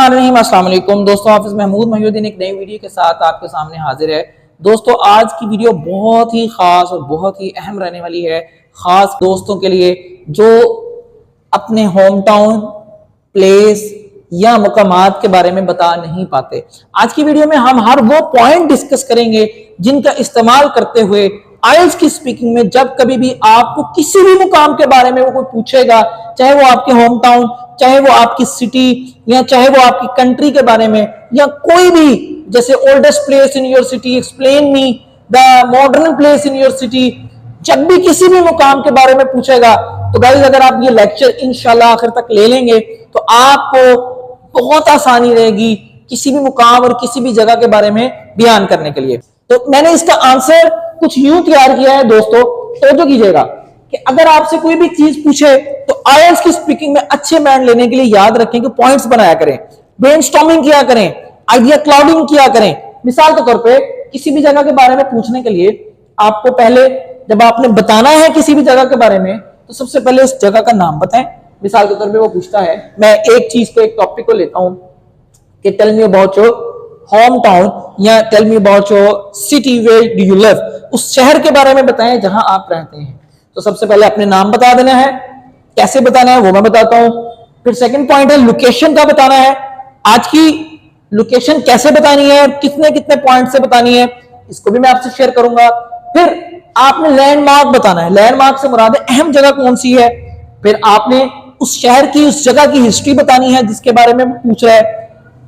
बिस्मिल्लाहिर्रहमानिर्रहीम। अस्सलाम वालेकुम दोस्तों, हाफिज महमूद मोहिउद्दीन एक नई वीडियो के साथ आपके सामने हाजिर है। दोस्तों आज की वीडियो बहुत ही खास और बहुत ही अहम रहने वाली है, खास दोस्तों के लिए जो अपने होम टाउन, प्लेस या मुकामात के बारे में बता नहीं पाते। आज की वीडियो में हम हर वो पॉइंट डिस्कस करेंगे जिनका इस्तेमाल करते हुए आइल्स की स्पीकिंग में जब कभी भी आपको किसी भी मुकाम के बारे में वो कोई पूछेगा, चाहे वो आपके होम टाउन, चाहे वो आपकी सिटी या चाहे वो आपकी कंट्री के बारे में या कोई भी, जैसे oldest place in your city, explain me the modern place in your city, जब भी किसी भी मुकाम के बारे में पूछेगा तो गाइस अगर आप ये लेक्चर इंशाल्लाह आखिर तक ले लेंगे तो आपको बहुत आसानी रहेगी किसी भी मुकाम और किसी भी जगह के बारे में बयान करने के लिए। तो मैंने इसका आंसर कुछ यूं तैयार किया है दोस्तों, तो कीजिएगा कि अगर आपसे कोई भी चीज पूछे तो आईएलटीएस की स्पीकिंग में अच्छे बैंड लेने के लिए याद रखें कि पॉइंट्स बनाया करें, ब्रेनस्टॉर्मिंग किया करें, आइडिया क्लाउडिंग किया करें। मिसाल के तौर पे किसी भी जगह के बारे में पूछने के लिए आपको पहले जब आपने बताना है किसी भी जगह के बारे में तो सबसे पहले उस जगह का नाम बताएं। मिसाल के तौर पे वो पूछता है, मैं एक चीज को, एक टॉपिक को लेता हूं कि tell me about your home town या tell me about your city where do you live, उस शहर के बारे में बताएं जहां आप रहते हैं। तो सबसे पहले अपने नाम बता देना है, कैसे बताना है वो मैं बताता हूं। फिर सेकंड पॉइंट है लोकेशन का बताना है, आज की लोकेशन कैसे बतानी है, कितने कितने पॉइंट से बतानी है, इसको भी मैं आपसे शेयर करूंगा। फिर आपने लैंडमार्क बताना है, लैंडमार्क से मुराद है अहम जगह कौन सी है। फिर आपने उस शहर की, उस जगह की हिस्ट्री बतानी है जिसके बारे में पूछ रहा है।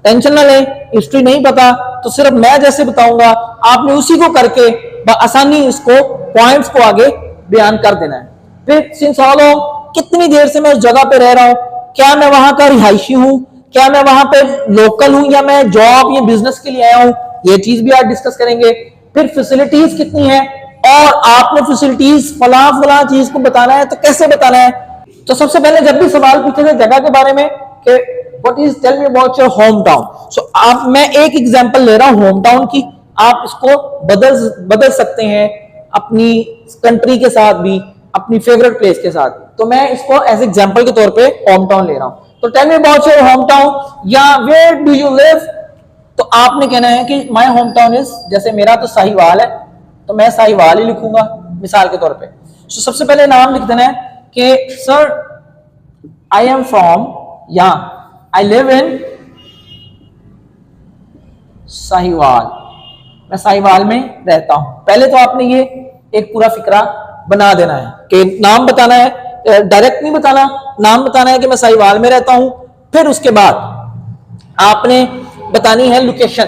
टेंशन ना लें, हिस्ट्री नहीं पता तो सिर्फ मैं जैसे बताऊंगा आपने उसी को करके आसानी इसको पॉइंट्स को आगे बयान कर देना है। फिर सिंस हाउ लॉन्ग, कितनी देर से मैं उस जगह पे रह रहा हूं, क्या मैं वहां का रिहायशी हूं, क्या मैं वहां पे लोकल हूं या मैं जॉब या बिजनेस के लिए आया हूं, ये चीज भी आज डिस्कस करेंगे। फिर फैसिलिटीज कितनी है और आपने फैसिलिटीज फला फला चीज को बताना है तो कैसे बताना है। तो सबसे पहले जब भी सवाल पूछे थे जगह के बारे में कि what is tell me about your home town, so आप, मैं एक एग्जांपल ले रहा हूं होम टाउन की, आप इसको बदल सकते हैं अपनी कंट्री के साथ भी, अपनी फेवरेट प्लेस के साथ। तो मैं इसको एज एग्जांपल के तौर पे होम टाउन ले रहा हूं। तो tell me about your home town या वेयर डू यू लिव, तो आपने कहना है कि माय होम टाउन इज, जैसे मेरा तो साहिवाल है तो मैं साहिवाल ही लिखूंगा मिसाल के तौर पे। तो सबसे पहले नाम लिख देना है कि सर आई एम फ्रॉम या आई लिव इन साहिवाल, मैं साहिवाल में रहता हूं। पहले तो आपने ये एक पूरा फिक्रा बना देना है कि नाम बताना है, डायरेक्ट नहीं बताना, नाम बताना है कि मैं साहिवाल में रहता हूं। फिर उसके बाद आपने बतानी है लोकेशन,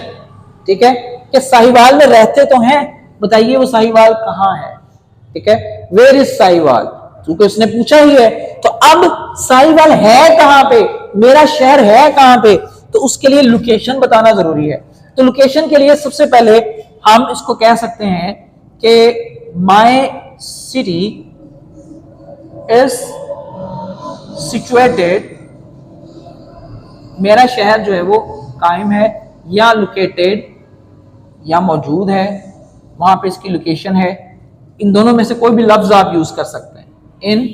ठीक है, कि साहिवाल में रहते तो हैं, बताइए वो साहिवाल कहां है, ठीक है, वेयर इज साहिवाल, क्योंकि उसने पूछा ही है। तो अब साहिवाल है कहां पे, मेरा शहर है कहां पे, तो उसके लिए लोकेशन बताना जरूरी है। तो लोकेशन के लिए सबसे पहले हम इसको कह सकते हैं कि माय सिटी इज सिचुएटेड, मेरा शहर जो है वो कायम है या लोकेटेड या मौजूद है, वहां पे इसकी लोकेशन है। इन दोनों में से कोई भी लफ्ज आप यूज कर सकते हैं। इन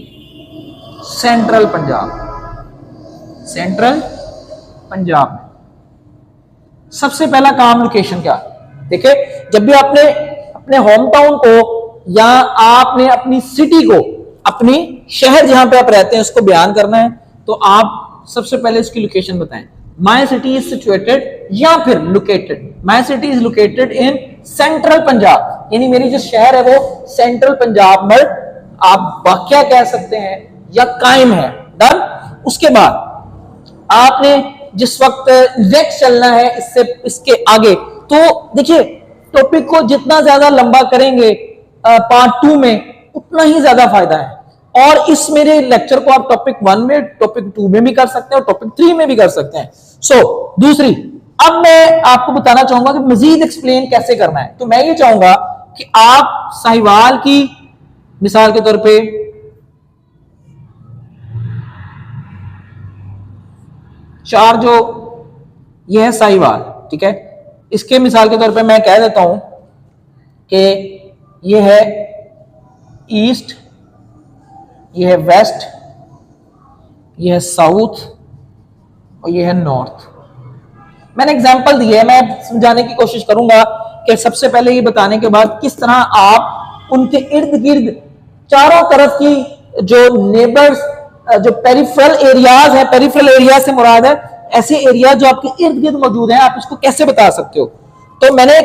सेंट्रल पंजाब, सेंट्रल पंजाब में सबसे पहला काम लोकेशन क्या। देखिए जब भी आपने अपने होम टाउन को या आपने अपनी सिटी को, अपनी शहर जहां पे आप रहते हैं उसको बयान करना है तो आप सबसे पहले इसकी लोकेशन बताएं। माय सिटी इज सिचुएटेड या फिर located, my city is located in central Punjab, यानी मेरी जो शहर है वो सेंट्रल पंजाब में आप वाकया कह सकते हैं या कायम है। डन। उसके बाद आपने जिस वक्त नेक्स्ट चलना है इससे इसके आगे, तो देखिए टॉपिक को जितना ज्यादा लंबा करेंगे पार्ट 2 में उतना ही ज्यादा फायदा है। और इस मेरे लेक्चर को आप टॉपिक 1 में, टॉपिक 2 में भी कर सकते हैं और टॉपिक 3 में भी कर सकते हैं। सो दूसरी, अब मैं आपको बताना चाहूंगा कि मजीद एक्सप्लेन कैसे करना है। तो मैं ये चाहूंगा कि आप साहिवाल की मिसाल के तौर पे चार जो ये है साहिवाल, ठीक है, इसके मिसाल के तौर पे मैं कह देता हूं कि ये है ईस्ट, ये है वेस्ट, ये है साउथ और ये है नॉर्थ। मैंने एग्जांपल दिया है, मैं समझाने की कोशिश करूंगा कि सबसे पहले ये बताने के बाद किस तरह आप उनके इर्द गिर्द चारों तरफ की जो नेबर्स, जो पेरिफेरल एरियाज है, पेरिफेरल एरिया से मुराद है ऐसे एरिया जो आपके इर्द गिर्द मौजूद हैं, आप इसको कैसे बता सकते हो। तो मैंने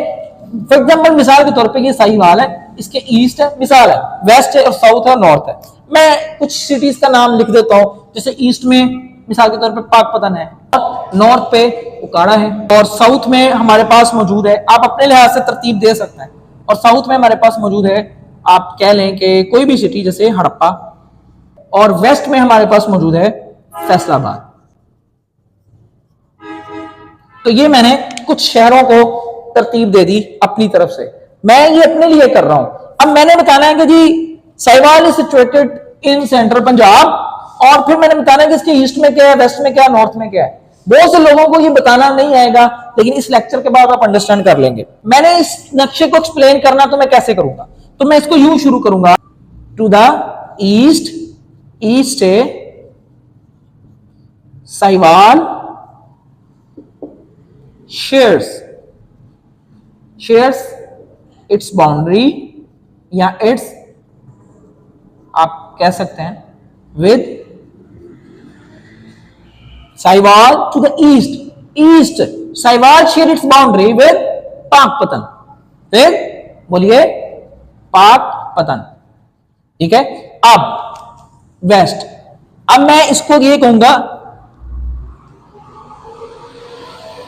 फॉर एग्जाम्पल मिसाल के तौर पे ये साहिवाल है, इसके ईस्ट है, मिसाल है, वेस्ट है और साउथ है और नॉर्थ है। मैं कुछ सिटीज का नाम लिख देता हूं, जैसे ईस्ट में मिसाल के तौर पे पाकपतन है, नॉर्थ पे उकाड़ा है और साउथ में हमारे पास मौजूद है, आप अपने लिहाज से तरतीब दे सकते हैं, और साउथ में हमारे पास मौजूद है, आप कह लें कि कोई भी सिटी जैसे हड़प्पा, और वेस्ट में हमारे पास मौजूद है फैसलाबाद। तो ये मैंने कुछ शहरों को तरतीब दे दी अपनी तरफ से, मैं ये अपने लिए कर रहा हूं। अब मैंने बताना है कि जी Sahiwal is situated in central Punjab, और फिर मैंने बताना है कि इसके ईस्ट में क्या है, वेस्ट में क्या है, नॉर्थ में क्या है। बहुत से लोगों को ये बताना नहीं आएगा, लेकिन इस लेक्चर के बाद आप अंडरस्टैंड कर लेंगे। मैंने इस नक्शे को एक्सप्लेन करना तो मैं कैसे करूंगा, तो मैं इसको यूं शुरू करूंगा, टू द ईस्ट, ईस्ट है साहिवाल shares its boundary या its, आप कह सकते हैं, with Sahiwal to the east Sahiwal share its boundary with Pakpattan, फिर बोलिए पाकपतन, ठीक है। अब वेस्ट, अब मैं इसको ये कहूंगा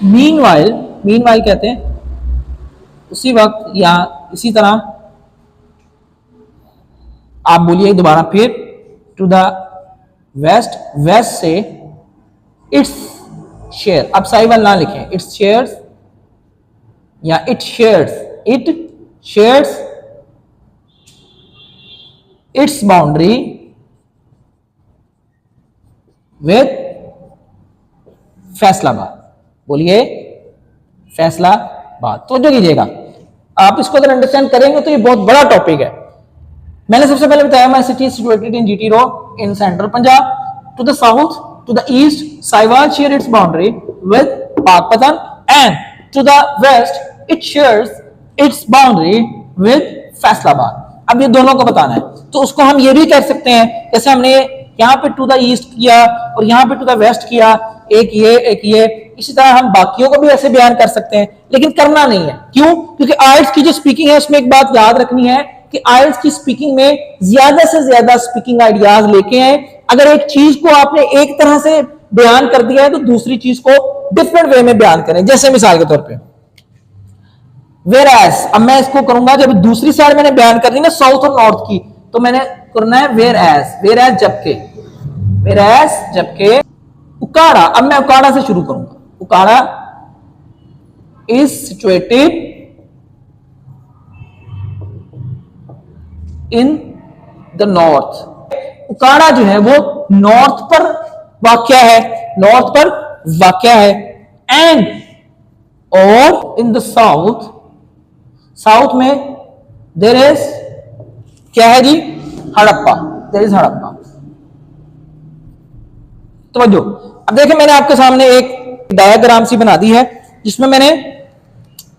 मीनवाइल कहते हैं, उसी वक्त या इसी तरह आप बोलिए दोबारा फिर, टू द वेस्ट, वेस्ट से इट्स शेयर, अब साहिवाल ना लिखें, इट्स शेयर्स या it shares its boundary with Faisalabad, बोलिए फैसलाबाद। तो जो कीजिएगा, आप इसको अगर अंडरस्टैंड करेंगे तो ये बहुत बड़ा टॉपिक है। मैंने सबसे पहले बताया my city situated in GT road in central Punjab, to the south, to the east Sahiwal share its boundary with Pakpattan, and to the west it shares its boundary with Faisalabad. अब ये दोनों को बताना है, तो उसको हम ये भी कर सकते हैं, जैसे हमने यहाँ पे टू द ईस्ट किया और यहाँ पे टू द वेस्ट किया, एक ये, इसी तरह हम बाकियों को भी ऐसे बयान कर सकते हैं, लेकिन करना नहीं है। क्यों? क्योंकि आइल्स की जो स्पीकिंग है उसमें एक बात याद रखनी है कि आइल्स की स्पीकिंग में ज्यादा से ज्यादा स्पीकिंग आइडियाज लेके आए। अगर एक चीज को आपने एक तरह से बयान कर दिया है तो दूसरी चीज को डिफरेंट वे में बयान करें। जैसे मिसाल के तौर पे वेरएज, अब मैं इसको करूंगा, जब दूसरी साइड मैंने बयान करनी ना साउथ और नॉर्थ की, तो मैंने करना है वेरएज जबकि उकाड़ा। अब मैं उकाड़ा से शुरू करूंगा, उकाड़ा is situated in the north, उकाड़ा जो है वो नॉर्थ पर वाक़या है, एंड और इन द साउथ में देयर इज क्या है जी, हड़प्पा, देयर इज हड़प्पा। तो अब देखिए मैंने आपके सामने एक डायग्राम सी बना दी है, जिसमें मैंने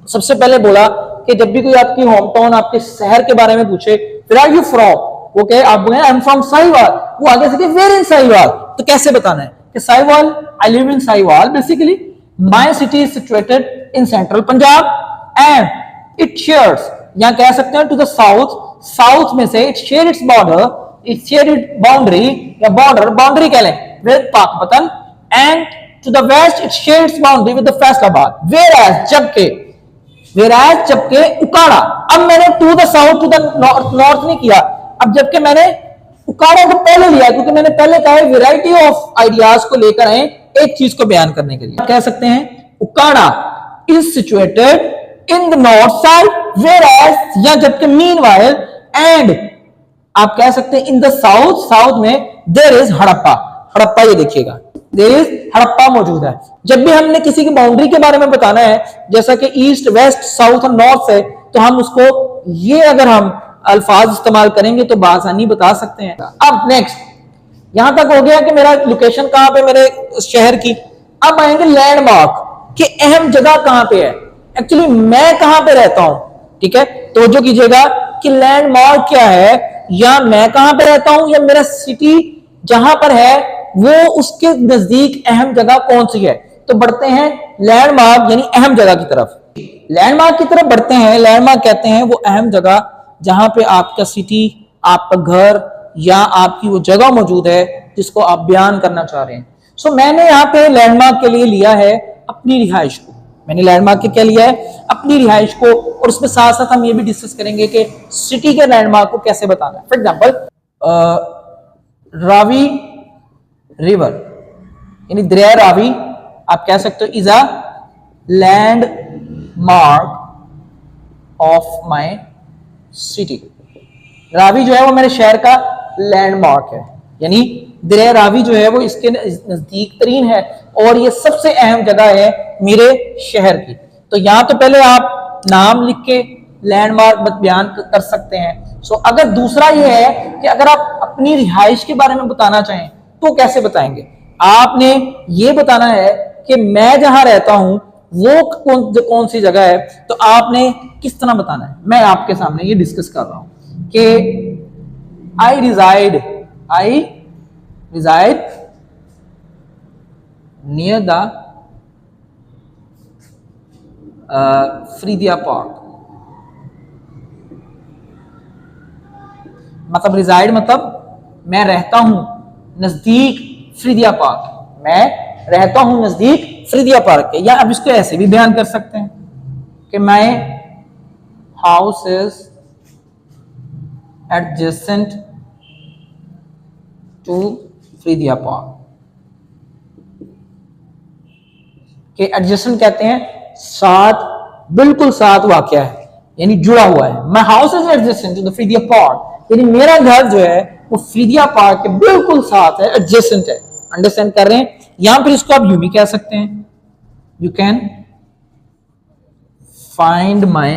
सबसे पहले बोला कि जब भी कोई आपकी होम टाउन, आपके शहर के बारे में पूछे, वेयर आर यू फ्रॉम, वो कहे आप बोले आई एम फ्रॉम साहिवाल, वो आगे से वेयर इन साहिवाल, तो कैसे बताना है कि Sahiwal, I live in Sahiwal, basically my city is situated in central Punjab and it shares, या कह सकते हैं टू द साउथ में से it share its border, it share it boundary या बाउंड्री कह लें with Pakpattan, and to the west it shares boundary with the Faisalabad. whereas जबकि उकाड़ा, अब मैंने to the south to the north नहीं किया, अब जबकि मैंने उकाड़ा को पहले लिया, क्योंकि मैंने पहले कहा है वैरायटी ऑफ आइडियाज को लेकर आए एक चीज को बयान करने के लिए। कह सकते हैं उकाड़ा is situated in the north side, whereas या जबकि meanwhile एंड आप कह सकते हैं इन द साउथ में देयर इज हड़प्पा, ये देखिएगा देयर इज हड़प्पा मौजूद है। जब भी हमने किसी की बाउंड्री के बारे में बताना है, जैसा कि ईस्ट, वेस्ट, साउथ और नॉर्थ है, तो हम उसको ये अगर हम अल्फाज इस्तेमाल करेंगे तो बासानी बता सकते हैं। अब नेक्स्ट, यहां तक हो गया कि मेरा लोकेशन कहां पे, मेरे शहर की। अब आएंगे लैंडमार्क। कि अहम जगह कहां पे है, एक्चुअली मैं कहां पे रहता हूं। ठीक है, तो जो कीजिएगा कि लैंडमार्क क्या है, या मैं कहां पे रहता हूं या मेरा सिटी जहां पर है वो उसके नजदीक अहम जगह कौन सी है। तो बढ़ते हैं लैंडमार्क यानी अहम जगह की तरफ। लैंडमार्क की तरफ बढ़ते हैं। लैंडमार्क कहते हैं वो अहम जगह जहां पे आपका सिटी, आपका घर या आपकी वो जगह मौजूद है जिसको आप बयान करना चाह रहे हैं। सो मैंने यहाँ पे लैंडमार्क के लिए लिया है अपनी रिहाइश को। मैंने लैंडमार्क के क्या लिया है, अपनी रिहाइश को, और उसमें साथ साथ हम ये भी डिस्कस करेंगे कि सिटी के लैंडमार्क को कैसे बताना है। फॉर एग्जाम्पल रावी रिवर यानी दरिया रावी आप कह सकते हो is a landmark of my city. Ravi जो है वो मेरे शहर का लैंडमार्क है, यानी दरिया रावी जो है वो इसके नजदीक तरीन है और ये सबसे अहम जगह है मेरे शहर की। तो यहां तो पहले आप नाम लिख के लैंडमार्क बयान कर सकते हैं। सो अगर दूसरा ये है कि अगर आप अपनी रिहाइश के बारे में बताना चाहें तो कैसे बताएंगे। आपने ये बताना है कि मैं जहां रहता हूं वो कौन सी जगह है, तो आपने किस तरह बताना है। मैं आपके सामने ये डिस्कस कर रहा हूं कि आई reside near the Faridia park. मतलब रिजाइड मतलब मैं रहता हूं नजदीक फ्रीदिया पार्क, मैं रहता हूं नजदीक फ्रीदिया पार्क के। या अब इसको ऐसे भी बयान कर सकते हैं कि my house is adjacent to Faridia park. के एडजेसेंट कहते हैं साथ, बिल्कुल साथ वाकया है, यानी जुड़ा हुआ है। My house is adjacent to the Faridia park, यानी मेरा घर जो है वो फ्रीदिया पार्क के बिल्कुल साथ है, एडजेसेंट है। अंडरस्टैंड कर रहे हैं। यहां पर इसको आप यूं भी कह सकते हैं, you can find my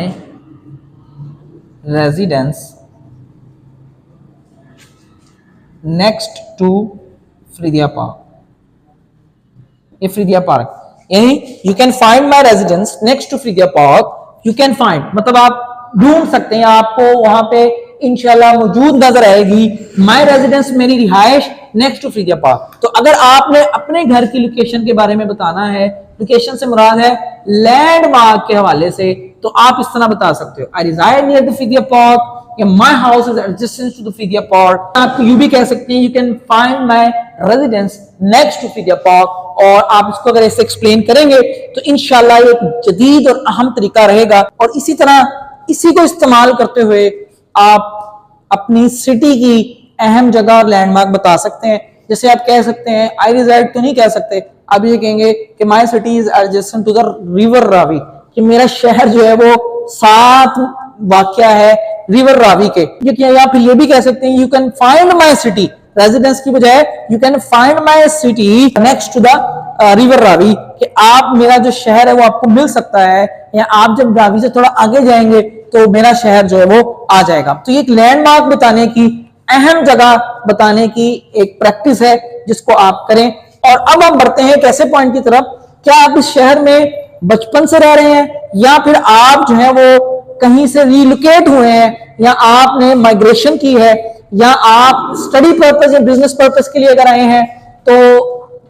residence next to Faridia park. ये फ्रीदिया पार्क यानी you can find my residence next to Faridia park. You can find मतलब आप ढूंढ सकते हैं, आपको वहां पे इंशाल्लाह मौजूद नजर आएगी माय रेजिडेंस, मेरी रिहाइश, नेक्स्ट टू फ्रीदिया पार्क। तो अगर आपने अपने घर की लोकेशन के बारे में बताना है, लोकेशन से मुराद है लैंडमार्क के हवाले से, तो आप इस तरह बता सकते हो I reside near the Faridia park या my house is adjacent to the Faridia park. आप यू भी कह सकते हैं you can find my residence next to Faridia park. और आप इसको अगर ऐसे एक्सप्लेन करेंगे तो इंशाल्लाह ये एक जदीद और अहम तरीका रहेगा। और इसी तरह इसी को इस्तेमाल करते हुए आप अपनी सिटी की अहम जगह और लैंडमार्क बता सकते हैं। जैसे आप कह सकते हैं आई रिजाइड तो नहीं कह सकते, आप ये कहेंगे कि my city is adjacent to the river Ravi, कि मेरा शहर जो है वो साथ वाकया है रिवर रावी के। या फिर ये भी कह सकते हैं you can find my city, residence की बजाय you can find my city next to the river Ravi, कि आप मेरा जो शहर है वो आपको मिल सकता है, या आप जब रावी से थोड़ा आगे जाएंगे तो मेरा शहर जो है वो आ जाएगा। तो ये एक लैंडमार्क बताने की, अहम जगह बताने की एक प्रैक्टिस है जिसको आप करें। और अब हम बढ़ते हैं कैसे पॉइंट की तरफ। क्या आप इस शहर में बचपन से रह रहे हैं, या फिर आप जो है वो कहीं से रिलोकेट हुए हैं, या आपने माइग्रेशन की है, या आप स्टडी पर्पस या बिजनेस पर्पस के लिए अगर आए हैं, तो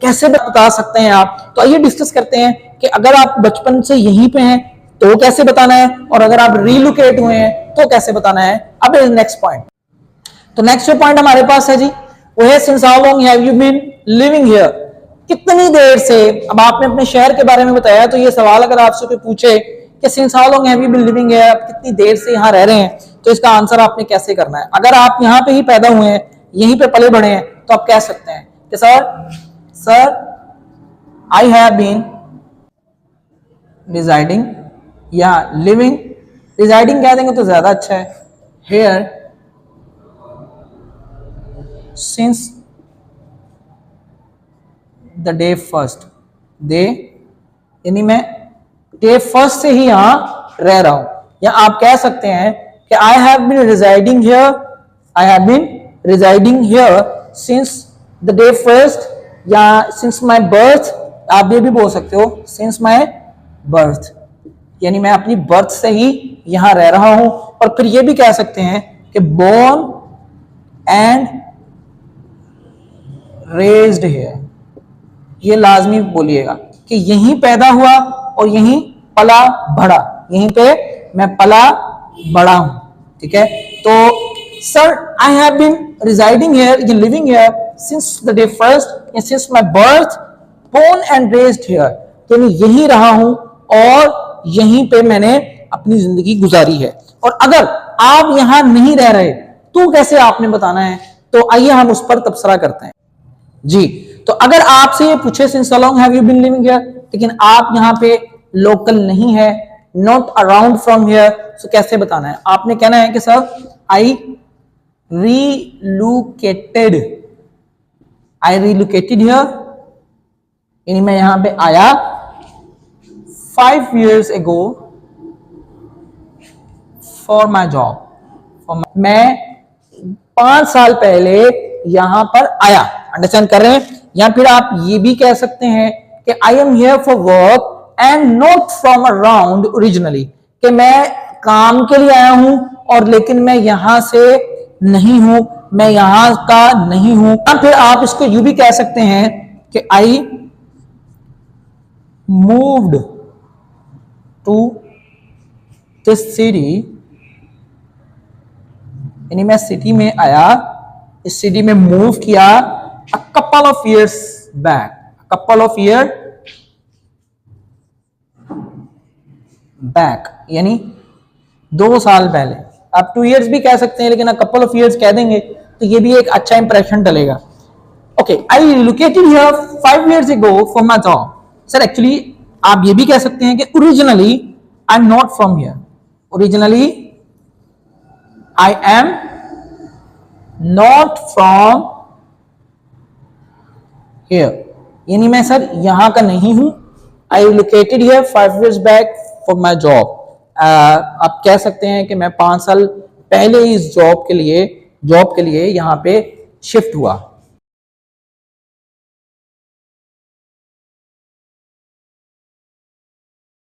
कैसे बता सकते हैं आप। तो आइए डिस्कस करते हैं कि अगर आप बचपन से यहीं पे हैं तो कैसे बताना है, और अगर आप रिलोकेट हुए हैं तो कैसे बताना है। अब नेक्स्ट पॉइंट, तो नेक्स्ट पॉइंट हमारे पास है जी, वो है since how long have you been living here, कितनी देर से। अब आपने अपने शहर के बारे में बताया, तो ये सवाल अगर आपसे कोई पूछे कि since how long have you been living here, आप कितनी देर से यहाँ रह रहे हैं, तो इसका आंसर आपने कैसे करना है। अगर आप यहाँ पे ही पैदा हुए हैं, यहीं पे पले बढ़े हैं, तो आप कह सकते हैं कि sir I have been residing या लिविंग, रिजाइडिंग कह देंगे तो ज्यादा अच्छा है, here since the day first, day यानी मैं डे फर्स्ट से ही यहां रह रहा हूं। या आप कह सकते हैं कि I have been residing here, I have been residing here since the day first, या सिंस माय बर्थ, आप ये भी बोल सकते हो सिंस माय बर्थ, यानी मैं अपनी बर्थ से ही यहां रह रहा हूं। और फिर ये भी कह सकते हैं कि बोर्न एंड रेज्ड हियर, ये लाजमी बोलिएगा कि यहीं पैदा हुआ और यहीं पला बढ़ा, यहीं पे मैं पला बड़ा हूं। ठीक है, तो sir I have been residing here, living here since the day first, since my birth, born and raised here, तो मैं यहीं रहा हूं और यहीं पे मैंने अपनी जिंदगी गुजारी है। और अगर आप यहां नहीं रह रहे तो कैसे आपने बताना है, तो आइए हम उस पर तबसरा करते हैं जी। तो अगर आपसे ये पूछे since how long have you been living here, लेकिन आप यहां पे लोकल नहीं है, नॉट अराउंड फ्रॉम हियर, तो कैसे बताना है? आपने कहना है कि sir I relocated, I relocated here, यानी मैं यहां पे आया 5 years ago for my job, मैं 5 साल पहले यहां पर आया। अंडरस्टैंड कर रहे हैं? या फिर आप ये भी कह सकते हैं कि I am here for work and not from around originally, कि मैं काम के लिए आया हूं और लेकिन मैं यहां से नहीं हूं, मैं यहां का नहीं हूं। या फिर आप इसको यूं भी कह सकते हैं कि I moved to this city, यानी मैं सिटी में आया, इस सिटी में मूव किया a couple of years back, couple of year back, यानी 2 साल पहले। आप 2 years भी कह सकते हैं, लेकिन अ कपल ऑफ ईयर्स कह देंगे तो ये भी एक अच्छा इंप्रेशन डलेगा। Okay, I relocated here 5 years ago for my job. Sir actually आप ये भी कह सकते हैं कि originally I am not from here, originally I am not from here, यानी मैं सर यहां का नहीं हूं। I relocated here 5 years back for my job. आप कह सकते हैं कि मैं 5 साल पहले इस जॉब के लिए यहां पे शिफ्ट हुआ।